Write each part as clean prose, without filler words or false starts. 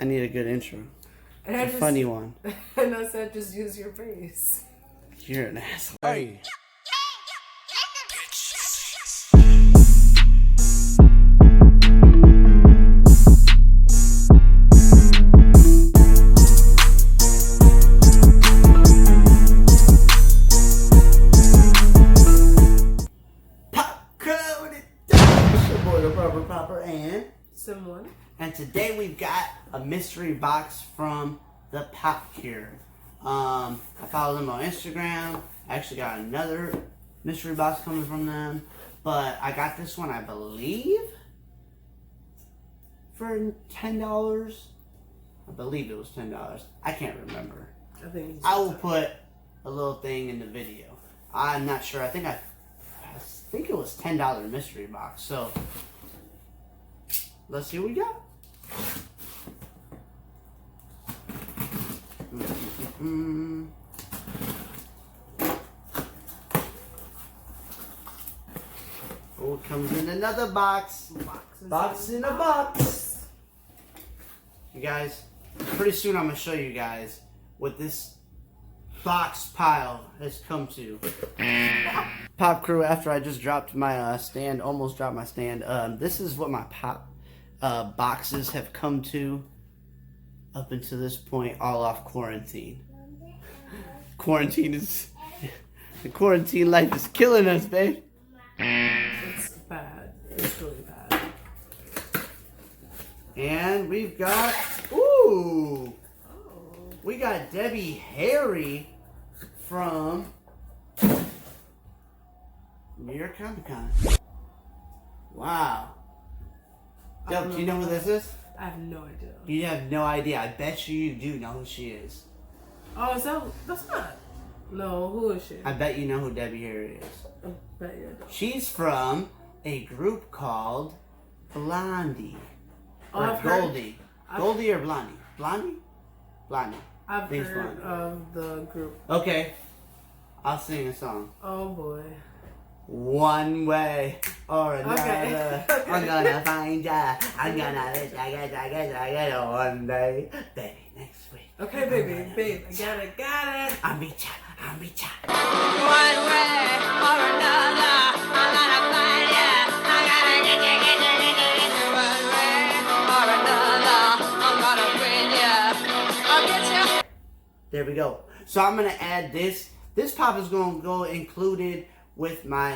I need a good intro. And a funny one. And I said, just use your face. You're an asshole. Hey. And someone. And today we've got a mystery box from the Pop Cure. I follow them on Instagram. I actually got another mystery box coming from them, but I got this one, I believe, for $10. I believe it was $10. I can't remember. I will put a little thing in the video. I'm not sure. I think it was $10 mystery box. So let's see what we got. Oh, it comes in another box. Box in a box. You guys, pretty soon I'm going to show you guys what this box pile has come to. Pop Crew, after I just dropped my stand, almost dropped my stand, this is what my pop boxes have come to up until this point, all off quarantine. The quarantine life is killing us, babe. It's bad. It's really bad. And we've got, ooh, we got Debbie Harry from New York Comic Con. Wow. Deb, do you know who this is? I have no idea. You have no idea. I bet you do know who she is. Oh, is that's not. No, who is she? I bet you know who Debbie Harry is. I bet you don't. She's from a group called Blondie. Oh, Or Goldie. Goldie or Blondie? Blondie? Blondie. I've heard of the group. Okay. I'll sing a song. Oh boy. One way or another, Okay. I'm gonna find ya. I'm gonna let ya get one day, baby, next week. Okay, babe, I got it. I'll meet ya. One way or another, I'm gonna find ya. I'm gonna get you. One way or another, I'm gonna bring ya. I'll get ya. There we go. So I'm gonna add this. This pop is gonna go included with my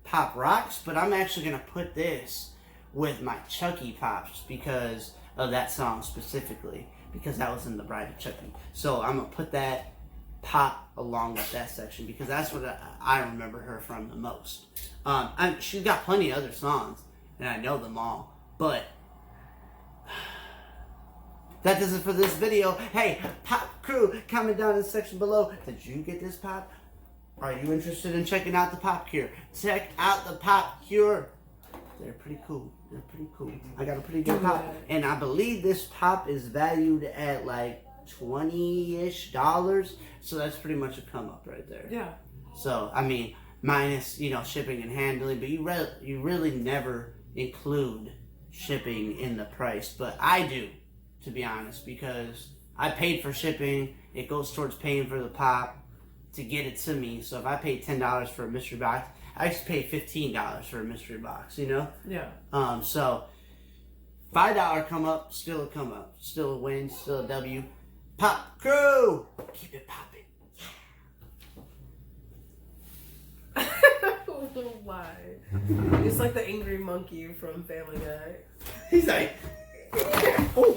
Pop Rocks, but I'm actually gonna put this with my Chucky Pops because of that song specifically, because that was in the Bride of Chucky. So I'm gonna put that pop along with that section because that's what I remember her from the most. She's got plenty of other songs and I know them all, but that does it for this video. Hey, Pop Crew, comment down in the section below. Did you get this pop? Are you interested in checking out the Pop Cure? Check out the Pop Cure. They're pretty cool. I got a pretty good pop. And I believe this pop is valued at like $20-ish. So that's pretty much a come up right there. Yeah. So, I mean, minus, shipping and handling. But you really never include shipping in the price. But I do, to be honest, because I paid for shipping. It goes towards paying for the pop to get it to me. So if I paid $10 for a mystery box, I used to pay $15 for a mystery box, Yeah. So $5 come up, still a come up, still a win, still a W. Pop Crew, keep it popping. Why? It's like the angry monkey from Family Guy. He's like, oh.